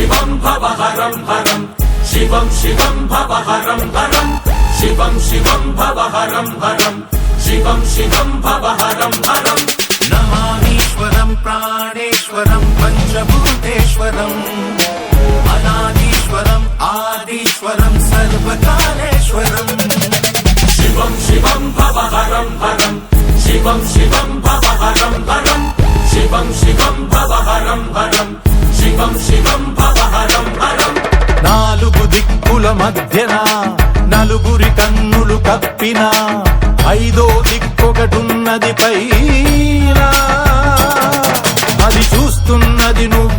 शिवं भवहरं हरं शिवं शिवं भवहरं हरं शिवं शिवं भवहरं हरं शिवं शिवं भवहरं हरं नमामीश्वरं प्राणेश्वरं पंचभूतेश्वरं अनादीश्वरं आदीश्वरं सर्वकालेश्वरं शिवं शिवं भवहरं हरं शिवं शिवं भवहरं हरं शिवं शिवं भवहरं हरं शिवं शिवं भवहरं हरं నాలుగు దిక్కుల మధ్యన నలుగురి కన్నులు కప్పిన ఐదో దిక్కొకటున్నది పైన అది చూస్తున్నది నువ్వు